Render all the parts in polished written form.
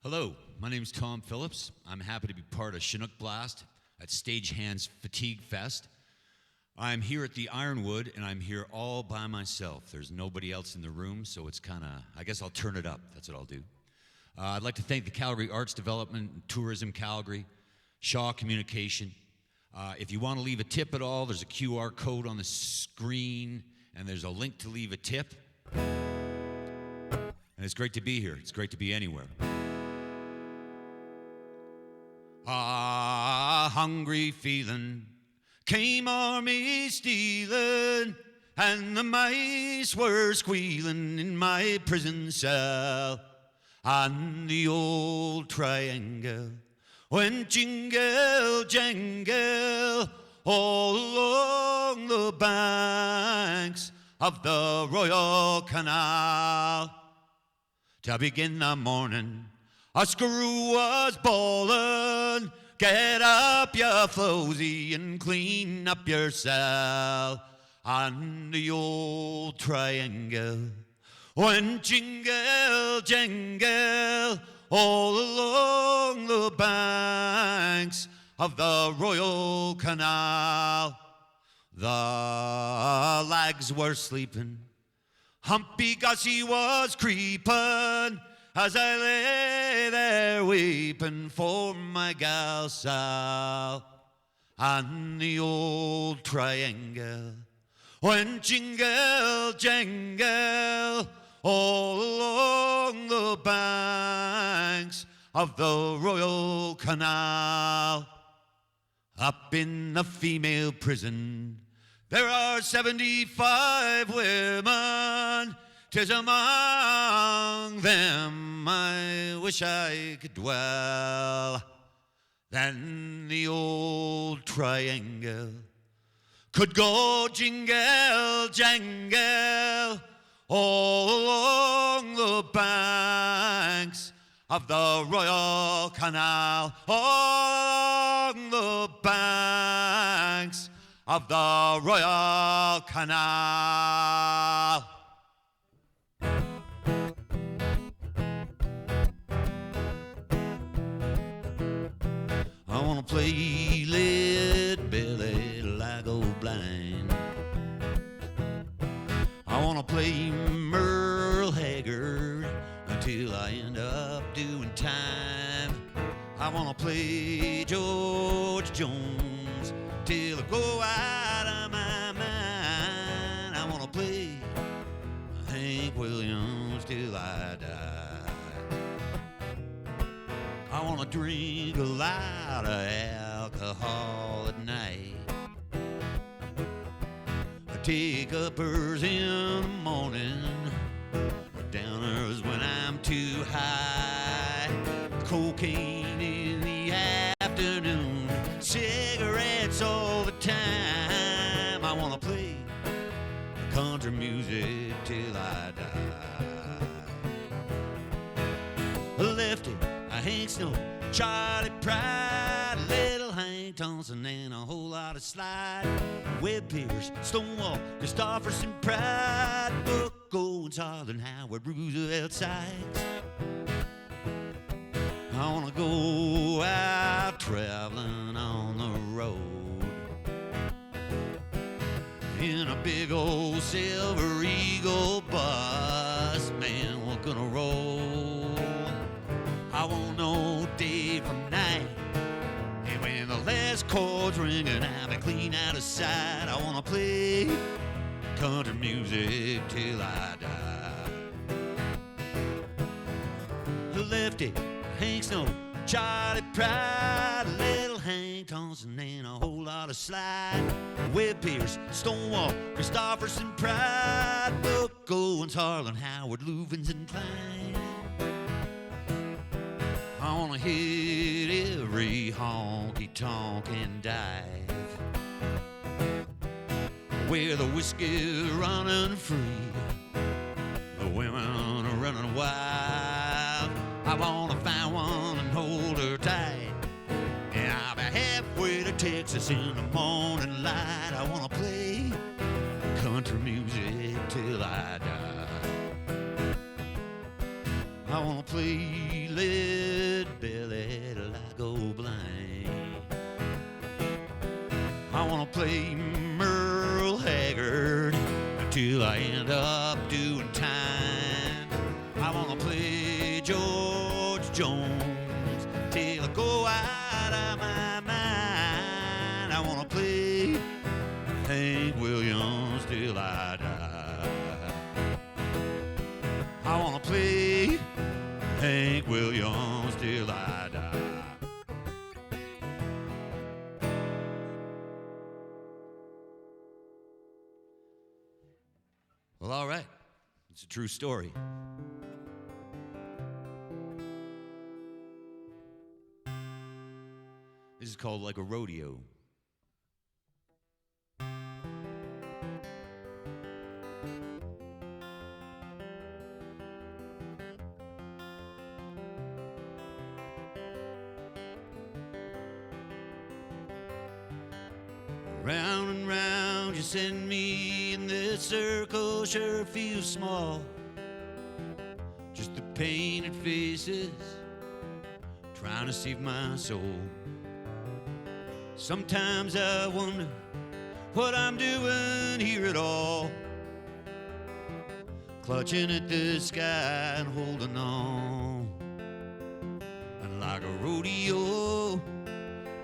Hello, my name is Tom Phillips. I'm happy to be part of Chinook Blast at Stagehands Fatigue Fest. I'm here at the Ironwood, and I'm here all by myself. There's nobody else in the room, so it's kind of, I guess I'll turn it up. That's what I'll do. I'd like to thank the Calgary Arts Development and Tourism Calgary, Shaw Communication. If you want to leave a tip at all, there's a QR code on the screen, and there's a link to leave a tip. And it's great to be here. It's great to be anywhere. Hungry feeling came on me stealing, and the mice were squealing in my prison cell. And the old triangle went jingle, jangle all along the banks of the Royal Canal. To begin the morning, a screw was bawling, get up, you flowsy, and clean up your cell. And the old triangle went jingle, jangle all along the banks of the Royal Canal. The lags were sleeping, Humpy Gussie was creeping, as I lay there weeping for my gal Sal. And the old triangle went jingle, jangle all along the banks of the Royal Canal. Up in the female prison, there are 75 women. 'Tis among them I wish I could dwell. Then the old triangle could go jingle, jangle all along the banks of the Royal Canal, all along the banks of the Royal Canal. I wanna play lead belly till I go blind. I wanna play Merle Haggard until I end up doing time. I wanna play George Jones till I go out of my mind. I wanna play Hank Williams till I die. I wanna drink a lot of alcohol at night. I take uppers in the morning, downers when I'm too high. Cocaine in the afternoon, cigarettes all the time. I wanna play country music till I die. Lefty, Hank Snow, Charlie Pride, Little Hank Thompson, and a whole lot of slide. Webb Pierce, Stonewall, Christopherson, Pride, Buck Owens, Harlan, Howard, Roosevelt, Sykes. I wanna go out traveling on the road in a big old Silver Eagle bus. Man, we're gonna roll. I won't know day from night. And when the last chord's ringing, I'll be clean out of sight. I wanna play country music till I die. 50, Hank Snow, Charlie Pride, little Hank Thompson, and a whole lot of slide. Webb Pierce, Stonewall, Christopherson, Pride, Buck Owens, Harlan, Howard, Luvens, and Klein. I wanna hit every honky-tonk and dive, where the whiskey's running free, the women are running wild. I wanna find one and hold her tight, and I'll be halfway to Texas in the morning light. I wanna play country music till I die. I wanna play Lead Belly till I go blind. I wanna play Merle Haggard till I end up doing time. I wanna play George Jones till I go out of my mind. I wanna play Hank Williams till I die. I wanna play Hank Williams till I die. Well, all right. It's a true story. This is called Like a Rodeo. Round and round you send me, in this circle sure feels small. Just the painted faces trying to save my soul. Sometimes I wonder what I'm doing here at all, clutching at the sky and holding on. And like a rodeo,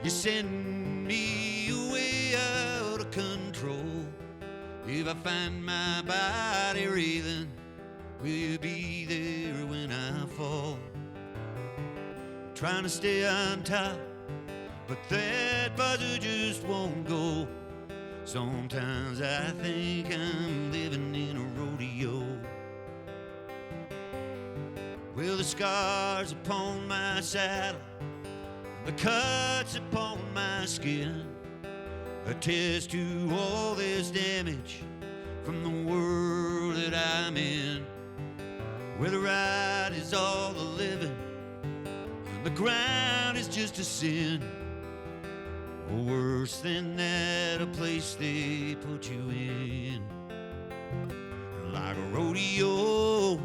you send me away out of control. If I find my body reeling, will you be there when I fall? Trying to stay on top, but that buzzer just won't go. Sometimes I think I'm living in a rodeo. Well, the scars upon my saddle, the cuts upon my skin, attest to all this damage from the world that I'm in, where the right is all the living and the ground is just a sin. Or worse than that, a place they put you in. Like a rodeo,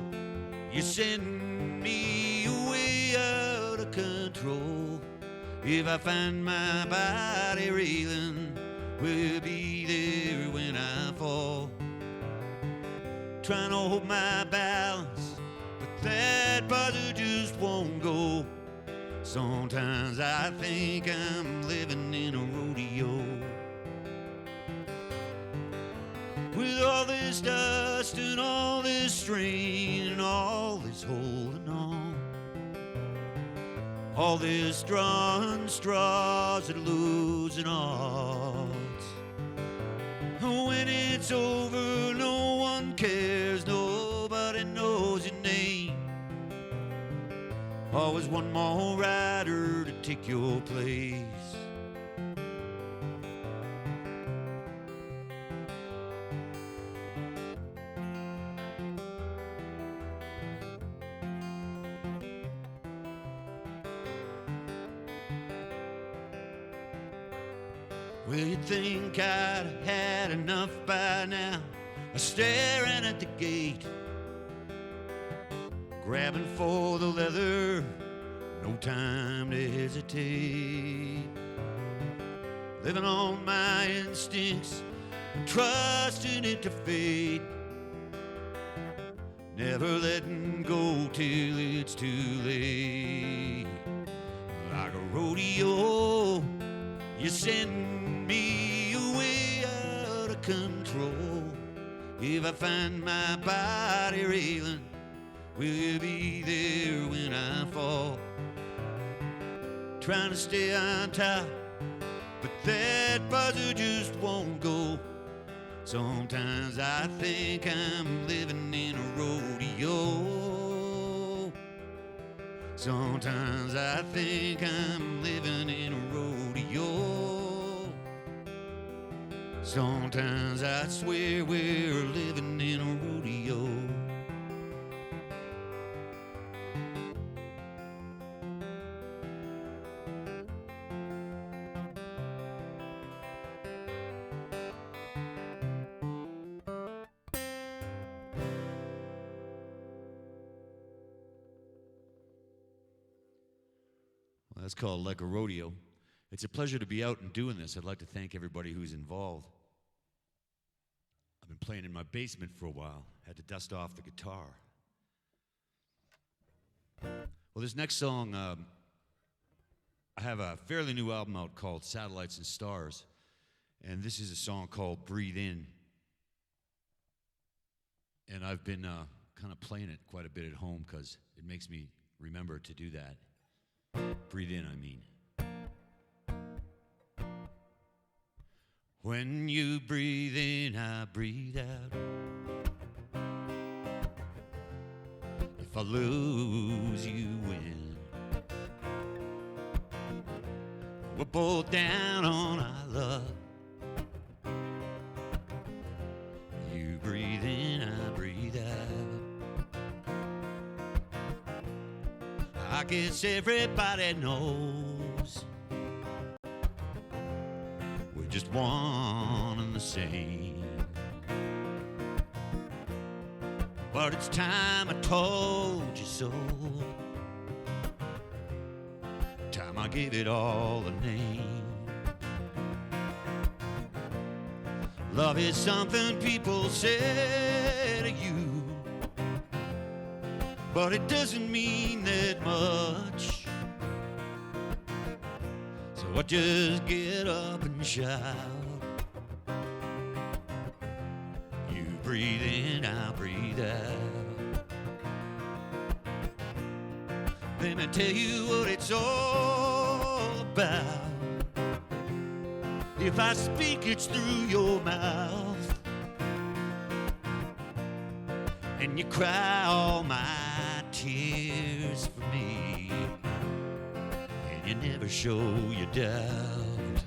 you send me away out of control. If I find my body reeling, will be there when I fall. Trying to hold my balance, but that buzzer just won't go. Sometimes I think I'm living in a rodeo. With all this dust and all this strain and all this holding on, all this drawing straws and losing odds. When it's over, no one cares, nobody knows your name. Always one more rider to take your place. Well, you'd think I'd have had enough by now, staring at the gate, grabbing for the leather, no time to hesitate. Living on my instincts, trusting it to fate, never letting go till it's too late. Like a rodeo, you send me away out of control. If I find my body reeling, Will you be there when I fall? Trying to stay on top, but that buzzer just won't go. Sometimes I think I'm living in a rodeo. Sometimes I think I'm living in a rodeo. Sometimes I swear we're living in a rodeo. Well, that's called Like a Rodeo. It's a pleasure to be out and doing this. I'd like to thank everybody who's involved. I've been playing in my basement for a while. Had to dust off the guitar. Well, this next song, I have a fairly new album out called Satellites and Stars, and this is a song called Breathe In. And I've been kind of playing it quite a bit at home because it makes me remember to do that. Breathe in, I mean. When you breathe in, I breathe out. If I lose, you win. We're both down on our luck. You breathe in, I breathe out. I guess everybody knows we're just one and the same. But it's time I told you so. Time I gave it all a name. Love is something people say to you, but it doesn't mean that much. So I just get up and shout. You breathe in, I breathe out. Let me tell you what it's all about. If I speak, it's through your mouth, and you cry all my tears for me, and you never show your doubt.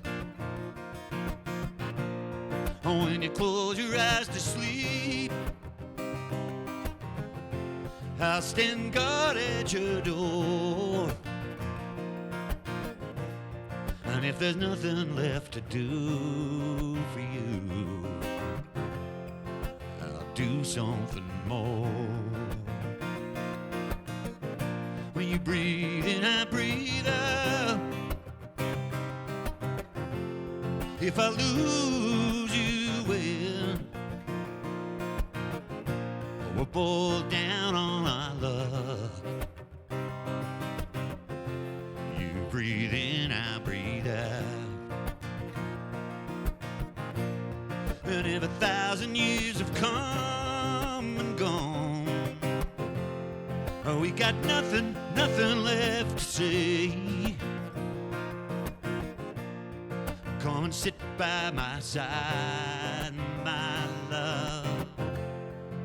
Oh, when you close your eyes to sleep, I'll stand guard at your door. And if there's nothing left to do for you, I'll do something more. When you breathe in, I breathe out. If I lose, you win. We're both down on our luck. You breathe in, I breathe out. And if 1,000 years have come and gone, oh, we got nothing left to say. Come and sit by my side, my love.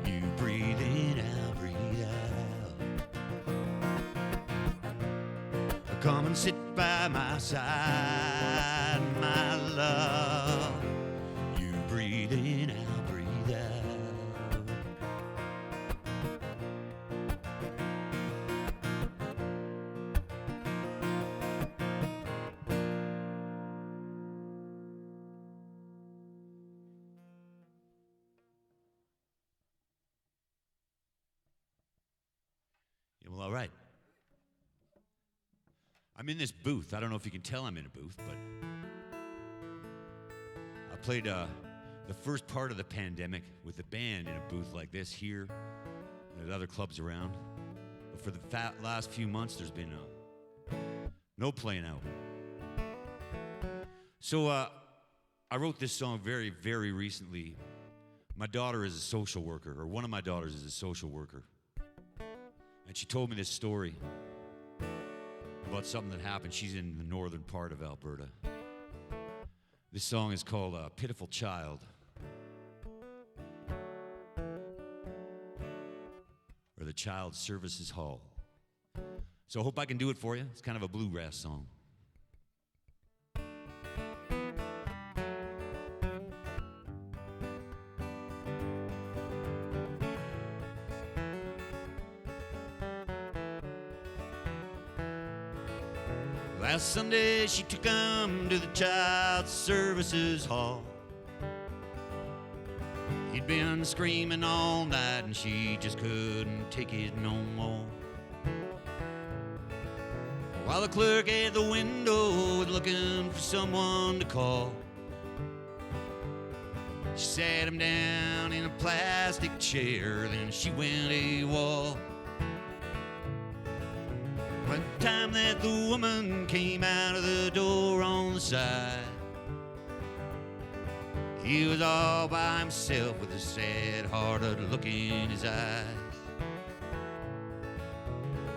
You breathe in, I'll breathe out. Come and sit by my side, my love. You breathe in, I'll breathe out. Yeah, well, all right. I'm in this booth. I don't know if you can tell I'm in a booth, but I played the first part of the pandemic with the band in a booth like this here. There's other clubs around. But for the last few months, there's been no playing out. So I wrote this song very, very recently. My daughter is a social worker, or one of my daughters is a social worker. And she told me this story about something that happened. She's in the northern part of Alberta. This song is called Pitiful Child. Or the Child Services Hall. So I hope I can do it for you. It's kind of a bluegrass song. Last Sunday she took him to the Child Services Hall. He'd been screaming all night and she just couldn't take it no more. While the clerk at the window was looking for someone to call, she sat him down in a plastic chair, then she went AWOL. By the time that the woman came out of the door on the side, he was all by himself with a sad-hearted look in his eyes.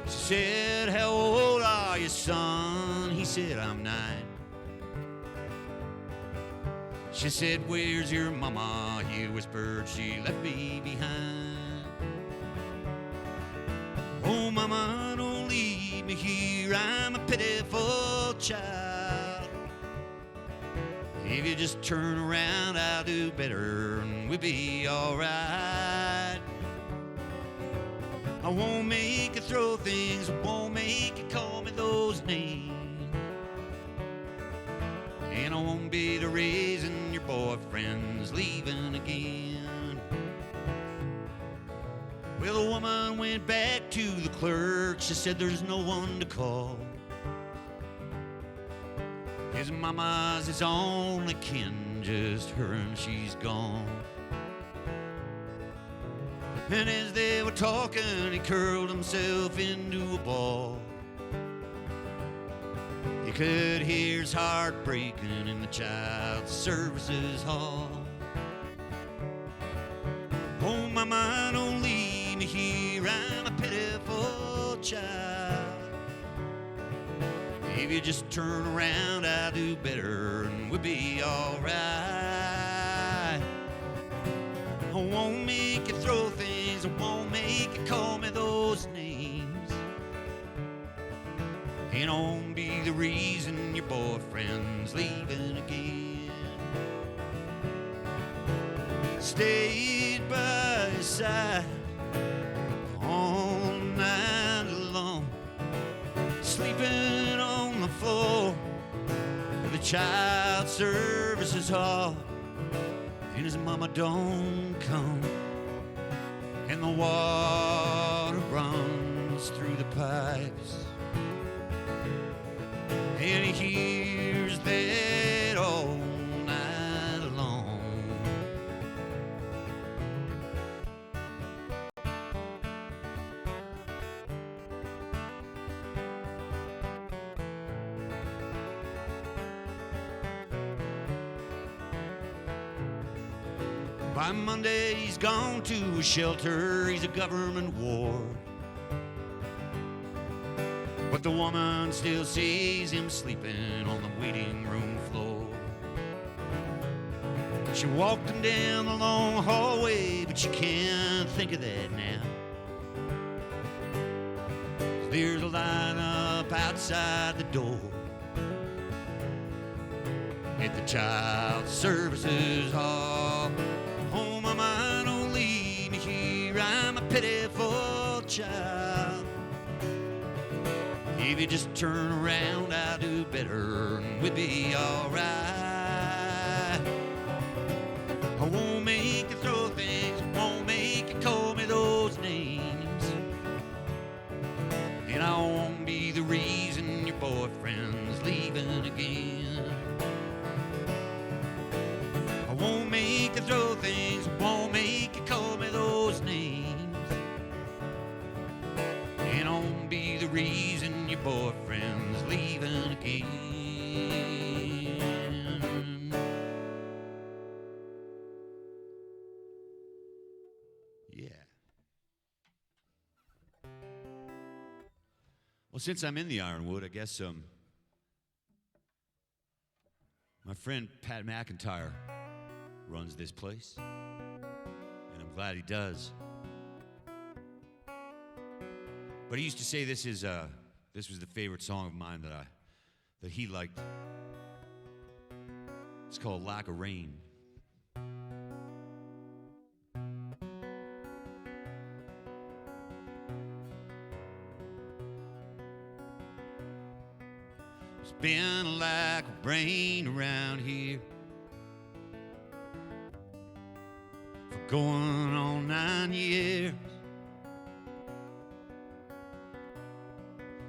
She said, "How old are you, son?" He said, "I'm 9." She said, "Where's your mama?" He whispered, "She left me behind." "Oh, mama, don't leave me here. I'm a pitiful child. If you just turn around, I'll do better and we'll be all right. I won't make you throw things, I won't make you call me those names. And I won't be the reason your boyfriend's leaving again." Well, the woman went back to the clerk. She said, "There's no one to call. His mama's his only kin, just her and she's gone." And as they were talking, he curled himself into a ball. You could hear his heart breaking in the Child Services Hall. "Oh, mama, don't leave me here. I'm a pitiful child. If you just turn around, I'll do better and we'll be all right. I won't make you throw things, I won't make you call me those names. And I won't be the reason your boyfriend's leaving again." Stayed by his side all night long, sleeping on the floor of the Child Services Hall. And his mama don't come, and the water runs through the pipes, and he hears that all night long. By Monday he's gone to a shelter, he's a government ward. But the woman still sees him sleeping on the waiting room floor. She walked him down the long hallway, but she can't think of that now. There's a lineup outside the door at the Child Services Hall. "Oh, mama, don't leave me here. I'm a pitiful child. If you just turn around, I'll do better and we'll be all right. I won't make you throw things, I won't make you call me those names. And I won't be the reason your boyfriend's leaving again. I won't make you throw things, I won't make you call me those names. And I won't be the reason your boyfriend's leaving again." Yeah. Well, since I'm in the Ironwood, I guess my friend Pat McIntyre runs this place, and I'm glad he does. But he used to say this was the favorite song of mine that he liked. It's called "Lack of Rain." It's been a lack of rain around here for going on 9 years.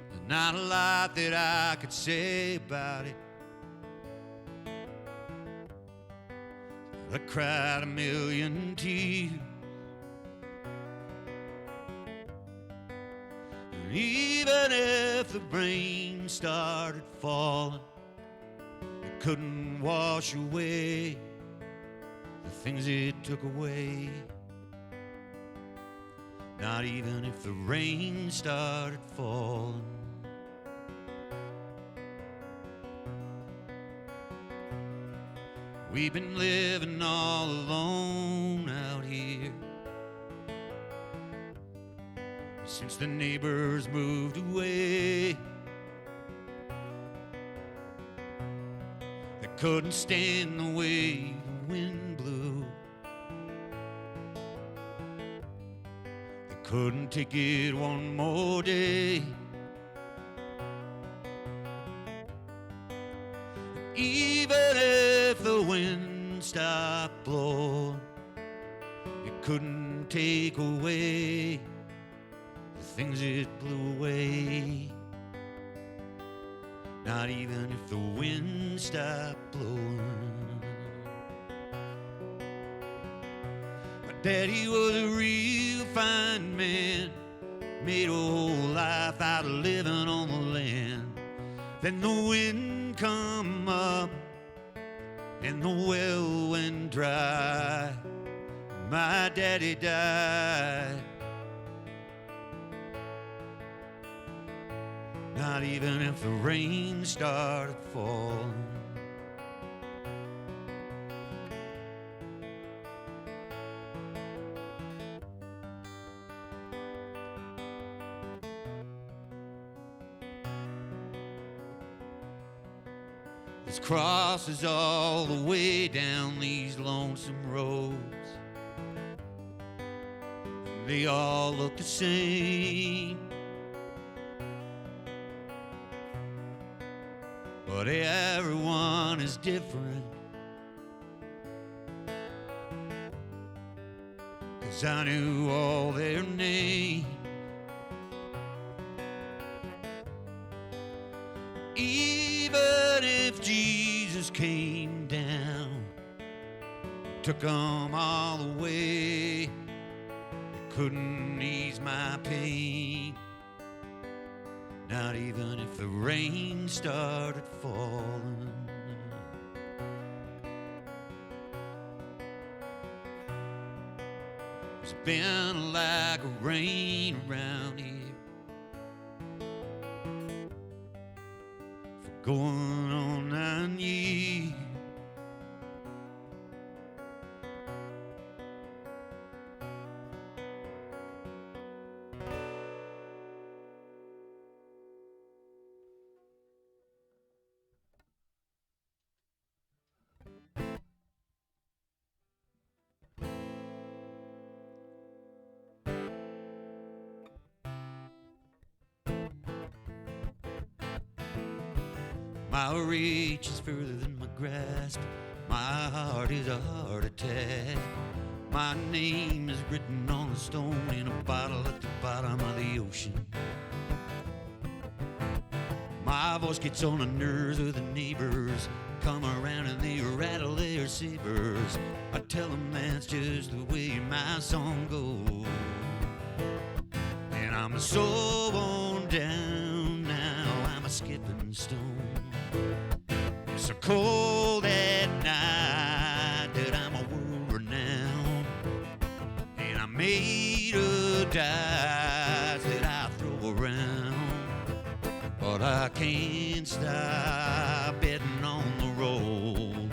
There's not a lot that I could say about it. I cried a million tears. And even if the rain started falling, it couldn't wash away the things it took away. Not even if the rain started falling. We've been living all alone out here since the neighbors moved away. They couldn't stand the way the wind blew. They couldn't take it one more day. Even if the wind stopped blowing, it couldn't take away the things it blew away. Not even if the wind stopped blowing. My daddy was a real fine man, made a whole life out of living on the land. Then the wind come up and the well went dry. My daddy died. Not even if the rain started falling. There's crosses all the way down these lonesome roads. They all look the same, but everyone is different. 'Cause I knew all their names. Even if Jesus came down, took them all away, it couldn't ease my pain. Not even if the rain started falling. There's been a lack of rain around here for going on 9 years. My reach is further than my grasp. My heart is a heart attack. My name is written on a stone in a bottle at the bottom of the ocean. My voice gets on the nerves of the neighbors. Come around and they rattle their sabers. I tell them that's just the way my song goes. And I'm so worn down now, I'm a skipping stone. So cold at night that I'm a world renowned. And I'm made of dice that I throw around. I can't stop betting on the road.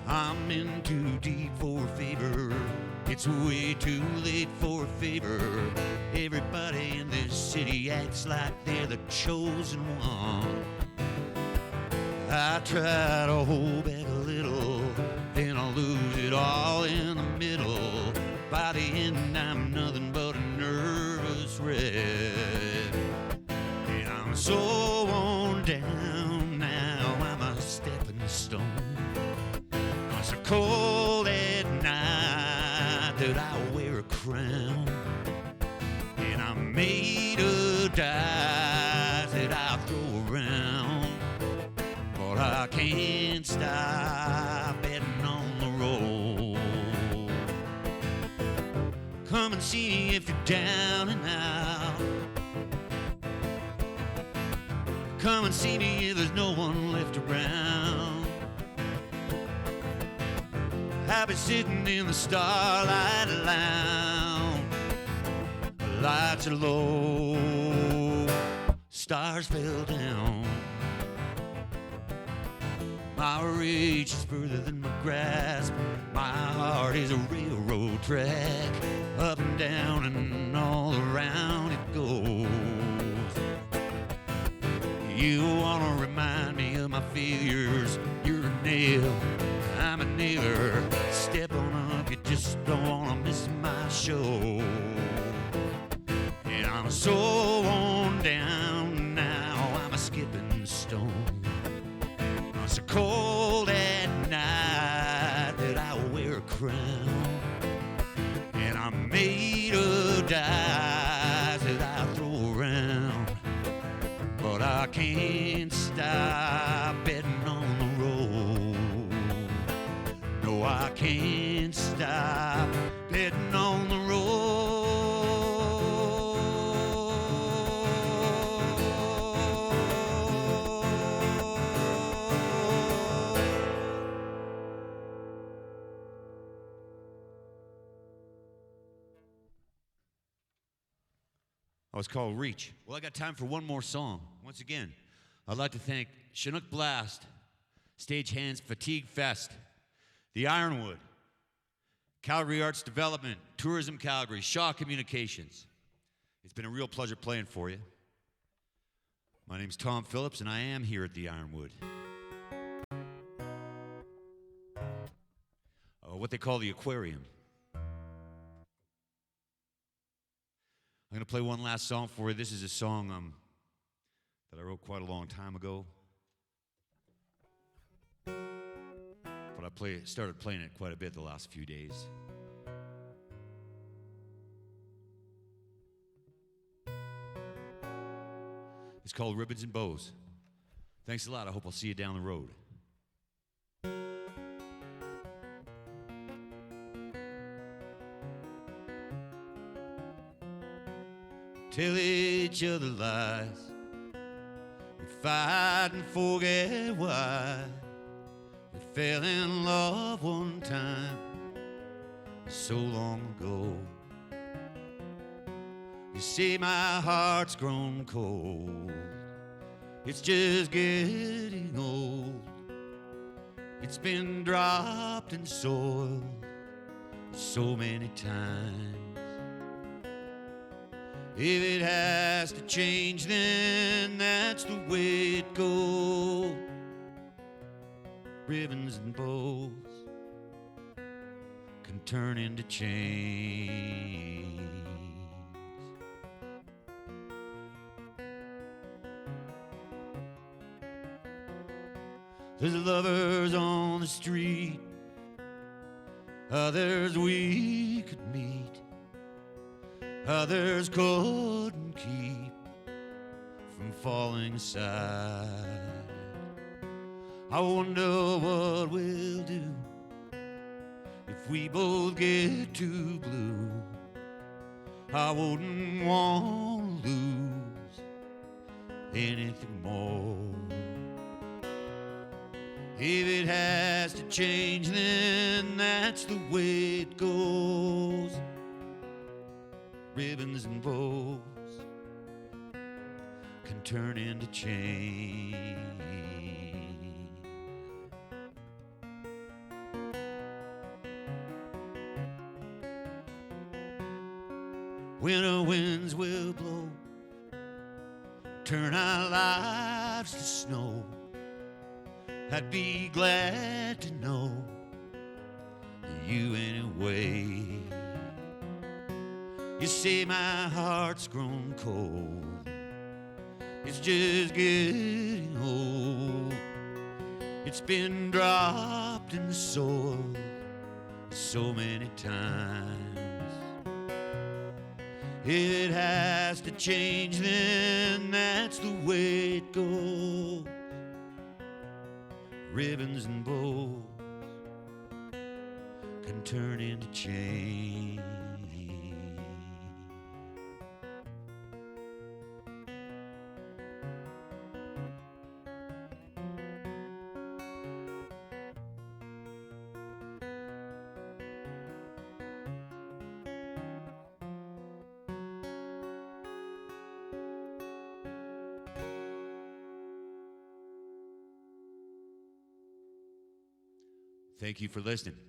I'm in too deep for favor. It's way too late for a favor. Everybody in this city acts like they're the chosen one. I try to hold back a little, then I lose it all in the middle. By the end, I'm nothing but a nervous wreck. And I'm so worn down now, I'm a stepping stone. It's so cold at night that I wear a crown. And I'm made of dice that I throw around. But I can't stop betting on the road. Come and see me if you're down and out. Come and see me if there's no one left around. I'll be sitting in the Starlight lounge. The lights are low, stars fell down. My reach is further than my grasp. My heart is a railroad track. Up and down and all around it goes. You wanna remind me of my failures. You're a nail, I'm a nailer. Step on up, you just don't wanna miss my show. And I'm so worn down now, I'm a skipping stone. It's so cold at night that I wear a crown. And I'm made of dice that I throw around. But I can't stop betting on the road. No, I can't stop betting on the road. Oh, it's called Reach. Well, I got time for one more song. Once again, I'd like to thank Chinook Blast, Stagehands Fatigue Fest, the Ironwood, Calgary Arts Development, Tourism Calgary, Shaw Communications. It's been a real pleasure playing for you. My name's Tom Phillips, and I am here at the Ironwood. What they call the aquarium. I'm going to play one last song for you. This is a song that I wrote quite a long time ago. But I started playing it quite a bit the last few days. It's called Ribbons and Bows. Thanks a lot. I hope I'll see you down the road. Tell each other lies. We fight and forget why. We fell in love one time so long ago. You see my heart's grown cold. It's just getting old. It's been dropped in soil so many times. If it has to change, then that's the way it goes. Ribbons and bows can turn into chains. There's lovers on the street, others we could meet. Others couldn't keep from falling aside. I wonder what we'll do if we both get too blue. I wouldn't want to lose anything more. If it has to change, then that's the way it goes. Ribbons and bows can turn into change. Winter winds will blow, turn our lives to snow. I'd be glad to know you anyway. You say my heart's grown cold, it's just getting old. It's been dropped in the soil so many times. If it has to change, then that's the way it goes. Ribbons and bows can turn into change. Thank you for listening.